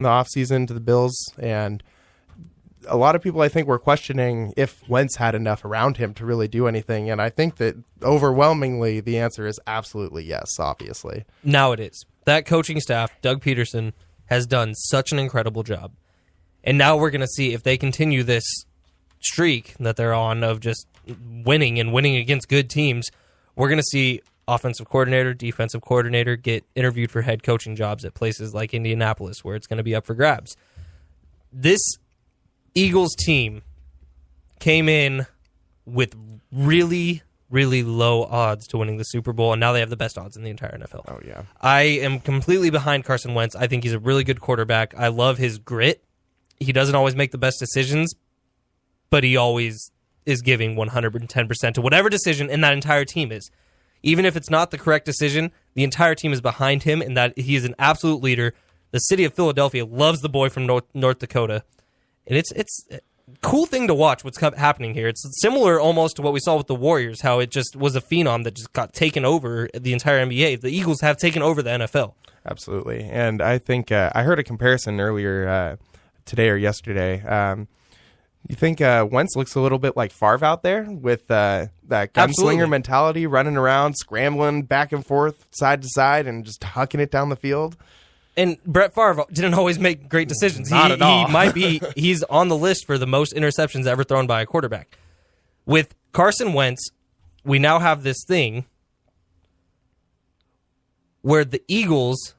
in the offseason to the Bills, and a lot of people, I think, were questioning if Wentz had enough around him to really do anything, and I think that overwhelmingly the answer is absolutely yes, obviously. Now it is. That coaching staff, Doug Peterson, has done such an incredible job. And now we're going to see if they continue this streak that they're on of just winning and winning against good teams. We're going to see offensive coordinator, defensive coordinator get interviewed for head coaching jobs at places like Indianapolis, where it's going to be up for grabs. This Eagles team came in with really, really low odds to winning the Super Bowl, and now they have the best odds in the entire NFL. Oh, yeah. I am completely behind Carson Wentz. I think he's a really good quarterback. I love his grit. He doesn't always make the best decisions, but he always is giving 110% to whatever decision, and that entire team is. Even if it's not the correct decision, the entire team is behind him, and that he is an absolute leader. The city of Philadelphia loves the boy from North Dakota. And it's a cool thing to watch what's happening here. It's similar almost to what we saw with the Warriors, how it just was a phenom that just got taken over the entire NBA. The Eagles have taken over the NFL. Absolutely. And I think I heard a comparison earlier today or yesterday. You think Wentz looks a little bit like Favre out there with that gunslinger mentality, running around, scrambling back and forth, side to side, and just hucking it down the field? And Brett Favre didn't always make great decisions. Not at all. He's on the list for the most interceptions ever thrown by a quarterback. With Carson Wentz, we now have this thing where the Eagles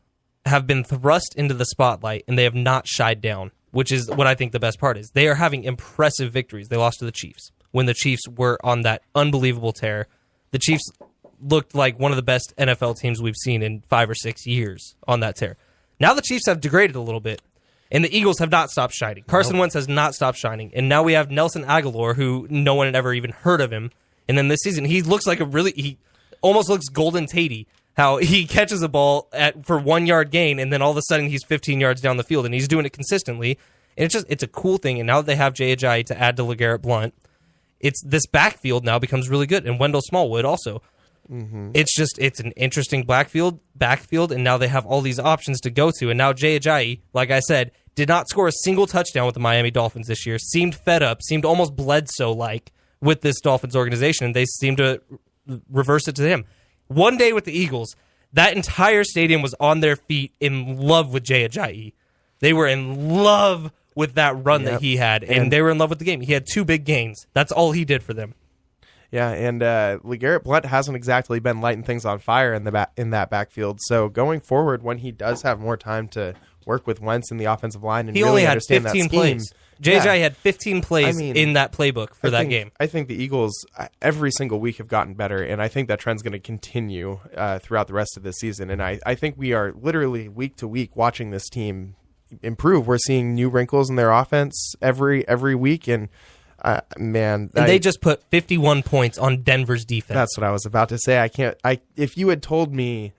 have been thrust into the spotlight and they have not shied down, which is what I think the best part is. They are having impressive victories. They lost to the Chiefs when the Chiefs were on that unbelievable tear. The Chiefs looked like one of the best NFL teams we've seen in 5 or 6 years on that tear. Now the Chiefs have degraded a little bit, and the Eagles have not stopped shining. Carson Wentz has not stopped shining, and now we have Nelson Aguilar, who no one had ever even heard of him. And then this season, he looks like he almost looks Golden Tatey, how he catches a ball for 1 yard gain, and then all of a sudden he's 15 yards down the field, and he's doing it consistently. And it's a cool thing. And now that they have Jay Ajayi to add to LeGarrette Blount, this backfield now becomes really good, and Wendell Smallwood also. Mm-hmm. It's an interesting backfield, and now they have all these options to go to. And now Jay Ajayi, like I said, did not score a single touchdown with the Miami Dolphins this year. Seemed fed up, seemed almost Bledsoe-like with this Dolphins organization, and they seem to reverse it to him. One day with the Eagles, that entire stadium was on their feet in love with Jay Ajayi. They were in love with that run that he had, and they were in love with the game. He had 2 big gains. That's all he did for them. Yeah, and LeGarrette Blount hasn't exactly been lighting things on fire in that backfield. So going forward, when he does have more time to work with Wentz in the offensive line and he really only had understand 15 that scheme, plays. JJ had 15 plays in that playbook for that game. I think the Eagles every single week have gotten better, and I think that trend's going to continue throughout the rest of this season. And I think we are literally week to week watching this team improve. We're seeing new wrinkles in their offense every week, and they just put 51 points on Denver's defense. That's what I was about to say. If you had told me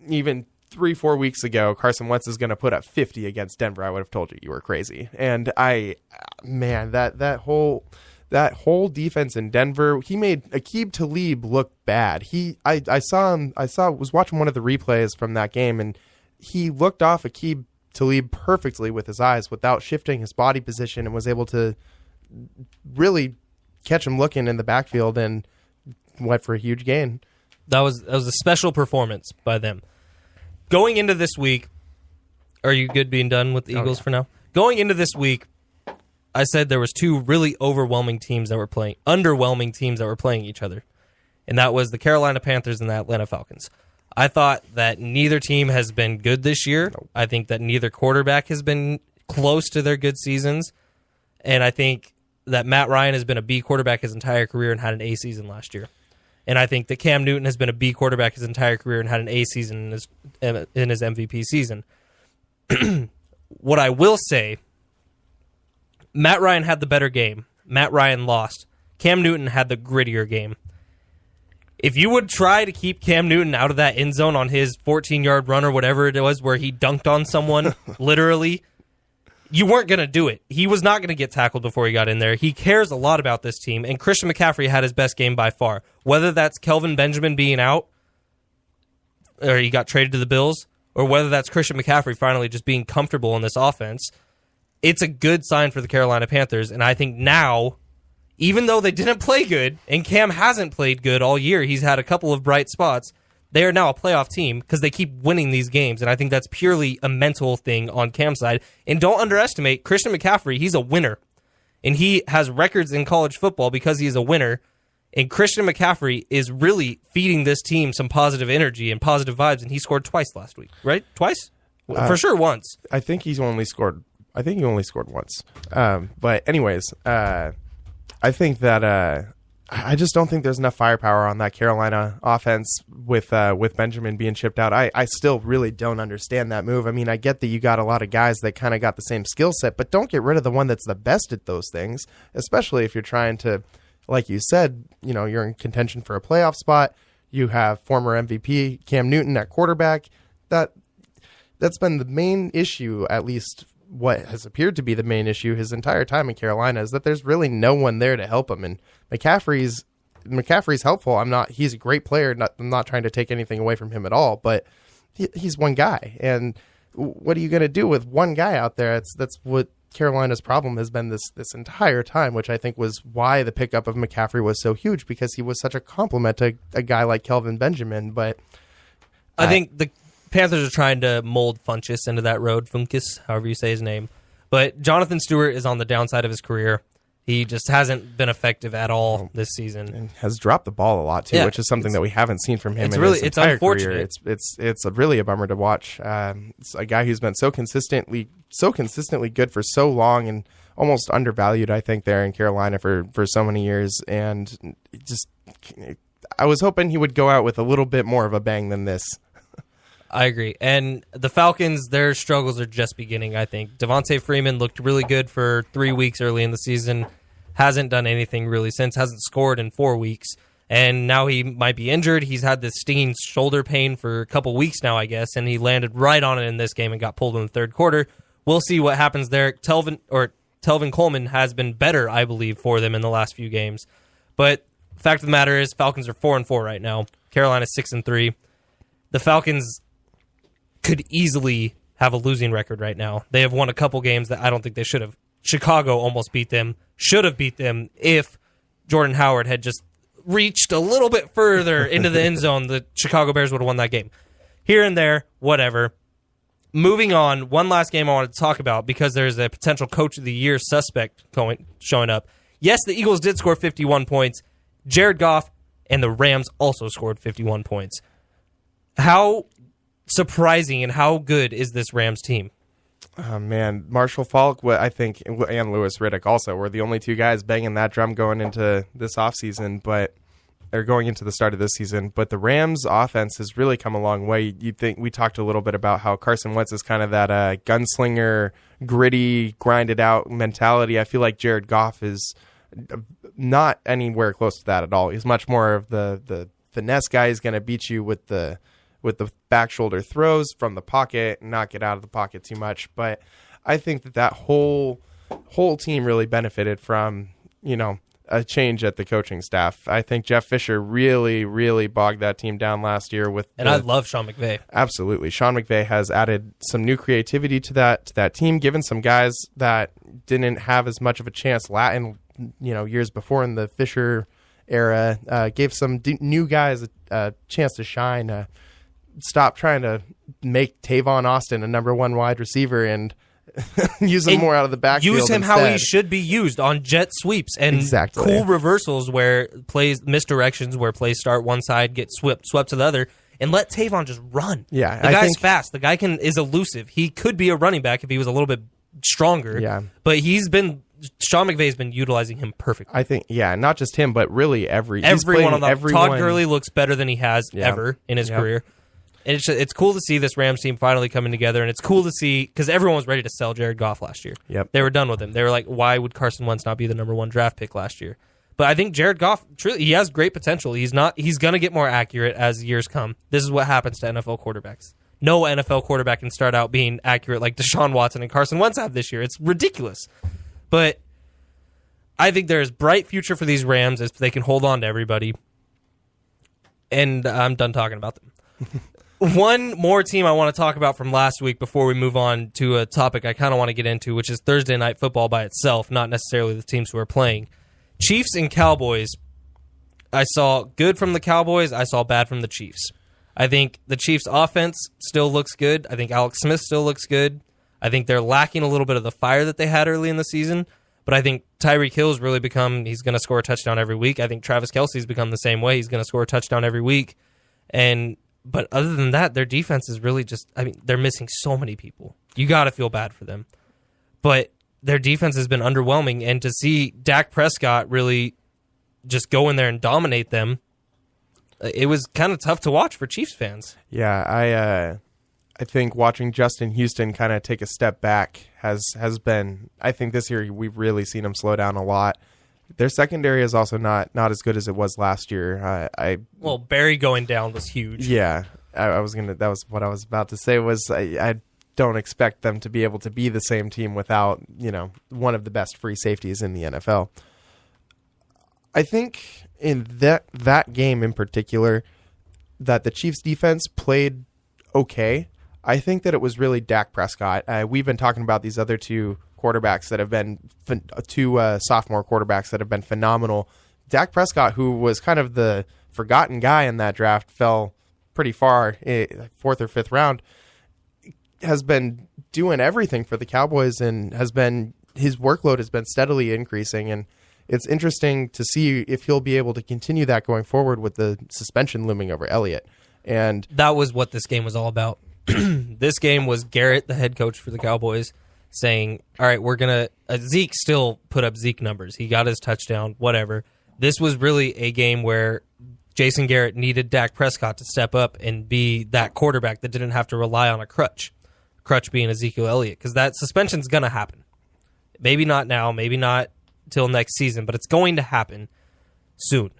even 3-4 weeks ago Carson Wentz is going to put up 50 against Denver, I would have told you were crazy. And that whole defense in Denver, he made Aqib Talib look bad. I was watching one of the replays from that game, and he looked off Aqib Talib perfectly with his eyes without shifting his body position, and was able to really catch him looking in the backfield and went for a huge gain. That was a special performance by them. Going into this week, are you good being done with the Eagles for now? Going into this week, I said there was 2 really underwhelming teams that were playing each other. And that was the Carolina Panthers and the Atlanta Falcons. I thought that neither team has been good this year. Nope. I think that neither quarterback has been close to their good seasons. And I think that Matt Ryan has been a B quarterback his entire career and had an A season last year. And I think that Cam Newton has been a B quarterback his entire career and had an A season in his MVP season. What I will say, Matt Ryan had the better game. Matt Ryan lost. Cam Newton had the grittier game. If you would try to keep Cam Newton out of that end zone on his 14-yard run or whatever it was where he dunked on someone, literally, you weren't going to do it. He was not going to get tackled before he got in there. He cares a lot about this team, and Christian McCaffrey had his best game by far. Whether that's Kelvin Benjamin being out, or he got traded to the Bills, or whether that's Christian McCaffrey finally just being comfortable in this offense, it's a good sign for the Carolina Panthers. And I think now, even though they didn't play good, and Cam hasn't played good all year, he's had a couple of bright spots, they are now a playoff team because they keep winning these games. And I think that's purely a mental thing on Cam's side. And don't underestimate Christian McCaffrey. He's a winner. And he has records in college football because he is a winner. And Christian McCaffrey is really feeding this team some positive energy and positive vibes. And he scored twice last week, right? Twice? For sure once. I think he only scored once. But anyways, I think that I just don't think there's enough firepower on that Carolina offense with Benjamin being shipped out. I still really don't understand that move. I mean, I get that you got a lot of guys that kind of got the same skill set, but don't get rid of the one that's the best at those things, especially if you're trying to, like you said, you're in contention for a playoff spot. You have former MVP Cam Newton at quarterback. That's been the main issue, at least what has appeared to be the main issue his entire time in Carolina, is that there's really no one there to help him. And McCaffrey's helpful. He's a great player. I'm not trying to take anything away from him at all, but he's one guy. And what are you going to do with one guy out there? That's what Carolina's problem has been this entire time, which I think was why the pickup of McCaffrey was so huge, because he was such a compliment to a guy like Kelvin Benjamin. But I think the Panthers are trying to mold Funchess into that road, Funkus, however you say his name. But Jonathan Stewart is on the downside of his career. He just hasn't been effective at all this season, and has dropped the ball a lot too, which is something that we haven't seen from him in his entire unfortunate career. It's really a bummer to watch. It's a guy who's been so consistently good for so long and almost undervalued, I think, there in Carolina for so many years. And I was hoping he would go out with a little bit more of a bang than this. I agree. And the Falcons, their struggles are just beginning, I think. Devontae Freeman looked really good for 3 weeks early in the season. Hasn't done anything really since. Hasn't scored in 4 weeks. And now he might be injured. He's had this stinging shoulder pain for a couple weeks now, I guess. And he landed right on it in this game and got pulled in the third quarter. We'll see what happens there. Telvin Coleman has been better, I believe, for them in the last few games. But fact of the matter is, Falcons are 4-4 right now. Carolina's 6-3. The Falcons could easily have a losing record right now. They have won a couple games that I don't think they should have. Chicago almost beat them. Should have beat them if Jordan Howard had just reached a little bit further into the end zone. The Chicago Bears would have won that game. Here and there, whatever. Moving on, one last game I wanted to talk about because there's a potential Coach of the Year suspect showing up. Yes, the Eagles did score 51 points. Jared Goff and the Rams also scored 51 points. How surprising and how good is this Rams team? Oh, man. Marshall Faulk, I think, and Louis Riddick also were the only two guys banging that drum going into this offseason, they're going into the start of this season. But the Rams offense has really come a long way. You'd think we talked a little bit about how Carson Wentz is kind of that gunslinger, gritty, grinded out mentality. I feel like Jared Goff is not anywhere close to that at all. He's much more of the finesse guy. He's going to beat you with the back shoulder throws from the pocket and not get out of the pocket too much. But I think that whole team really benefited from, a change at the coaching staff. I think Jeff Fisher really, really bogged that team down last year I love Sean McVay. Absolutely. Sean McVay has added some new creativity to that team, given some guys that didn't have as much of a chance years before in the Fisher era, gave some new guys a chance to shine. Stop trying to make Tavon Austin a number one wide receiver and use him more out of the backfield. Use him instead. How he should be used on jet sweeps and cool reversals where plays, misdirections where plays start one side, get swept to the other, and let Tavon just run. Yeah, the guy's fast. The guy is elusive. He could be a running back if he was a little bit stronger. Yeah, but Sean McVay's been utilizing him perfectly. I think, not just him, but really everyone on the Todd Gurley looks better than he has ever in his career. And it's cool to see this Rams team finally coming together, and it's cool to see because everyone was ready to sell Jared Goff last year. Yep. They were done with him. They were like, why would Carson Wentz not be the number one draft pick last year? But I think Jared Goff, truly, he has great potential. He's going to get more accurate as years come. This is what happens to NFL quarterbacks. No NFL quarterback can start out being accurate like Deshaun Watson and Carson Wentz have this year. It's ridiculous. But I think there's bright future for these Rams if they can hold on to everybody. And I'm done talking about them. One more team I want to talk about from last week before we move on to a topic I kind of want to get into, which is Thursday Night Football by itself, not necessarily the teams who are playing. Chiefs and Cowboys. I saw good from the Cowboys. I saw bad from the Chiefs. I think the Chiefs' offense still looks good. I think Alex Smith still looks good. I think they're lacking a little bit of the fire that they had early in the season. But I think Tyreek Hill's really become, he's going to score a touchdown every week. I think Travis Kelce's become the same way. He's going to score a touchdown every week. But other than that, their defense is really just, they're missing so many people. You got to feel bad for them. But their defense has been underwhelming. And to see Dak Prescott really just go in there and dominate them, it was kind of tough to watch for Chiefs fans. Yeah, I think watching Justin Houston kind of take a step back has been, I think this year we've really seen him slow down a lot. Their secondary is also not as good as it was last year. Well, Barry going down was huge. Yeah, that was what I was about to say. Was I don't expect them to be able to be the same team without one of the best free safeties in the NFL. I think in that game in particular, that the Chiefs defense played okay. I think that it was really Dak Prescott. We've been talking about these other two quarterbacks that have been sophomore quarterbacks that have been phenomenal. Dak Prescott, who was kind of the forgotten guy in that draft, fell pretty far, 4th or 5th round, has been doing everything for the Cowboys and his workload has been steadily increasing. And it's interesting to see if he'll be able to continue that going forward with the suspension looming over Elliott. And that was what this game was all about. This game was Garrett, the head coach for the Cowboys, saying, all right, we're going to... Zeke still put up Zeke numbers. He got his touchdown, whatever. This was really a game where Jason Garrett needed Dak Prescott to step up and be that quarterback that didn't have to rely on a crutch being Ezekiel Elliott, because that suspension's going to happen. Maybe not now, maybe not till next season, but it's going to happen soon.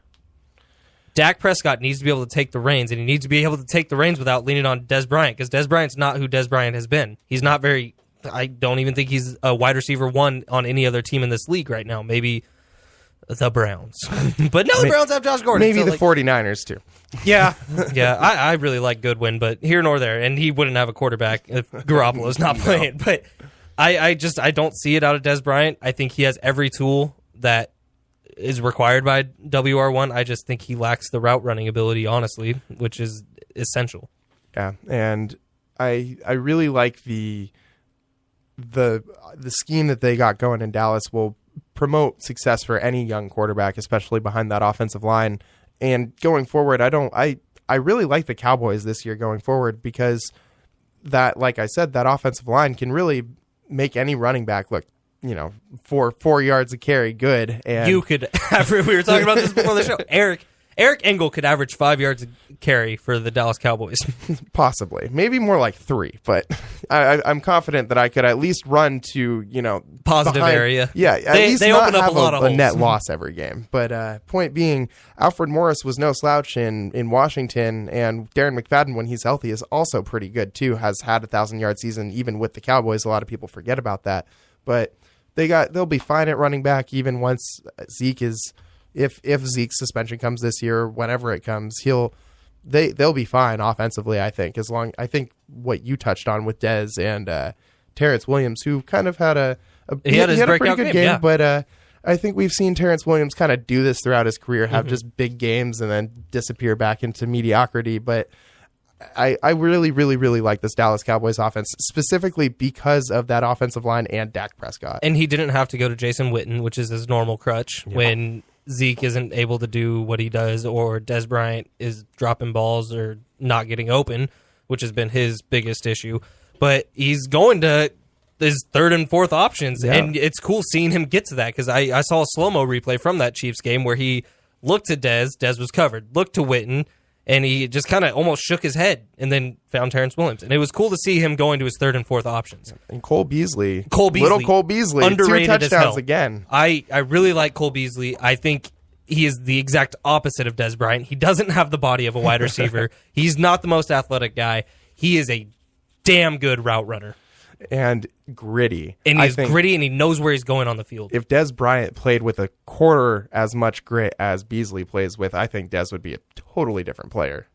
Dak Prescott needs to be able to take the reins, and he needs to be able to take the reins without leaning on Dez Bryant, because Dez Bryant's not who Dez Bryant has been. He's not very... I don't even think he's a wide receiver one on any other team in this league right now. Maybe the Browns. But no, the Browns have Josh Gordon. Maybe the 49ers, too. Yeah. Yeah, I really like Goodwin, but here nor there. And he wouldn't have a quarterback if Garoppolo's not playing. But I don't see it out of Dez Bryant. I think he has every tool that is required by WR1. I just think he lacks the route running ability, honestly, which is essential. Yeah, and I really like the scheme that they got going in Dallas will promote success for any young quarterback, especially behind that offensive line. And going forward, I really like the Cowboys this year going forward, because that, like I said, that offensive line can really make any running back look, 4 yards a carry good. And you could average, we were talking about this before the show. Eric Engel could average 5 yards a carry for the Dallas Cowboys. Possibly. Maybe more like 3, but I'm confident that I could at least run to, positive area. Yeah, at least they not open up have a lot of a holes. net loss every game. But point being, Alfred Morris was no slouch in Washington, and Darren McFadden, when he's healthy, is also pretty good too. Has had a 1,000-yard season even with the Cowboys. A lot of people forget about that, but they'll be fine at running back even once Zeke is. If Zeke's suspension comes this year, or whenever it comes, they'll be fine offensively. I think I think what you touched on with Dez and Terrence Williams, who kind of had a pretty good game, yeah. But I think we've seen Terrence Williams kind of do this throughout his career, have just big games and then disappear back into mediocrity. But I really, really, really like this Dallas Cowboys offense, specifically because of that offensive line and Dak Prescott. And he didn't have to go to Jason Witten, which is his normal crutch, when Zeke isn't able to do what he does, or Dez Bryant is dropping balls or not getting open, which has been his biggest issue. But he's going to his 3rd and 4th options, and it's cool seeing him get to that, because I saw a slow-mo replay from that Chiefs game where he looked to Dez was covered, looked to Witten, and he just kind of almost shook his head and then found Terrence Williams. And it was cool to see him going to his 3rd and 4th options. And Cole Beasley. Little Cole Beasley. Underrated 2 touchdowns as hell. Again. I really like Cole Beasley. I think he is the exact opposite of Dez Bryant. He doesn't have the body of a wide receiver. He's not the most athletic guy. He is a damn good route runner. And gritty. And he's gritty, and he knows where he's going on the field. If Dez Bryant played with a quarter as much grit as Beasley plays with, I think Dez would be a totally different player.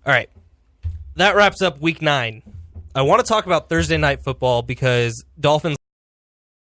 All right. that wraps up week 9. I want to talk about Thursday night football because Dolphins